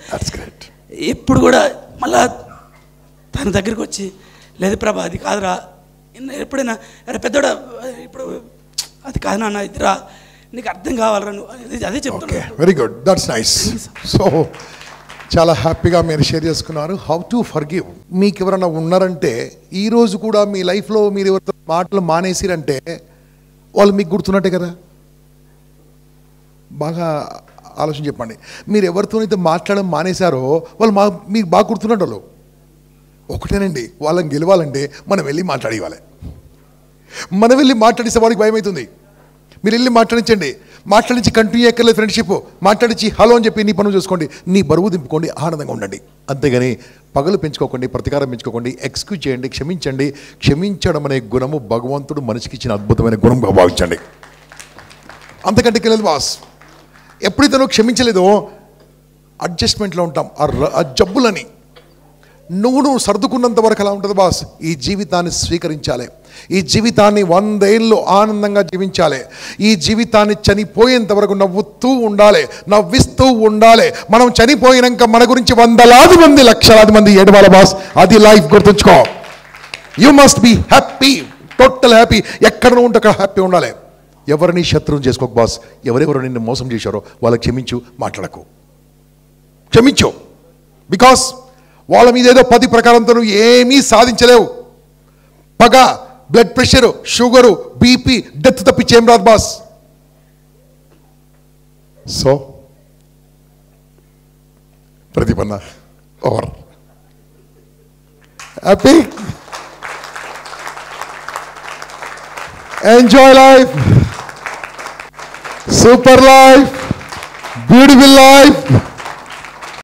ఎప్పుడు కూడా మళ్ళా తన దగ్గరికి వచ్చి, లేదు ప్రభా అది కాదురా, ఎప్పుడైనా అరే పెద్దోడా ఇప్పుడు అది కాదు నాన్న, ఇద్దరా నీకు అర్థం కావాలరా, నువ్వు అదే చెప్తున్నా. Very good, that's nice. So చాలా హ్యాపీగా మీరు షేర్ చేసుకున్నారు. How to forgive. మీకు ఎవరైనా ఉన్నారంటే ఈరోజు కూడా మీ లైఫ్లో మీరు ఎవరితో మాటలు మానేసిరంటే వాళ్ళు మీకు గుర్తున్నట్టే కదా. బాగా ఆలోచన చెప్పండి. మీరు ఎవరితోనైతే మాట్లాడడం మానేశారో వాళ్ళు మీకు బాగా గుర్తున్నట్టు వాళ్ళు. ఒకటేనండి, వాళ్ళని గెలవాలంటే మనం వెళ్ళి మాట్లాడేవాళ్ళే. మనం వెళ్ళి మాట్లాడిస్తే వాడికి భయం అవుతుంది. మీరు వెళ్ళి మాట్లాడించి కంటిన్యూ ఎక్కర్లేదు ఫ్రెండ్షిప్, మాట్లాడించి హలో అని చెప్పి నీ పనులు చూసుకోండి, నీ బరువు దింపుకోండి, ఆనందంగా ఉండండి. అంతేగాని పగలు పెంచుకోకండి, ప్రతీకారం పెంచుకోకండి. ఎక్స్క్యూజ్ చేయండి, క్షమించండి. క్షమించడం అనే గుణము భగవంతుడు మనిషికి ఇచ్చిన అద్భుతమైన గుణంగా భావించండి. అంతకంటే తెలియదు బాస్. ఎప్పుడైతే నువ్వు క్షమించలేదో అడ్జస్ట్మెంట్లో ఉంటాం. ఆ జబ్బులని నువ్వు సర్దుకున్నంత వరకు అలా ఉంటుంది బాస్. ఈ జీవితాన్ని స్వీకరించాలి, ఈ జీవితాన్ని 100 ఏళ్ళు ఆనందంగా జీవించాలి, ఈ జీవితాన్ని చనిపోయేంత వరకు నవ్వుతూ ఉండాలి, నవ్విస్తూ ఉండాలి. మనం చనిపోయినాక మన గురించి 100,000 మంది 1,00,000 మంది ఏడవాలి బాస్. అది లైఫ్, గుర్తుంచుకో. You must be happy, total happy. ఎక్కడ ఉంటే అక్కడ హ్యాపీ ఉండాలి. ఎవరిని శత్రువుని చేసుకోకు బాస్. ఎవరెవరు నిన్ను మోసం చేశారో వాళ్ళకి క్షమించు, మాట్లాడకు, క్షమించు. బికాస్ వాళ్ళ మీద ఏదో 10 ప్రకారంతో నువ్వు ఏమీ సాధించలేవు. పగ, blood pressure, sugar, BP, death తప్పించేం రాదు బాస్. సో ప్రదీపన్న over. Happy, enjoy life, super life, beautiful life.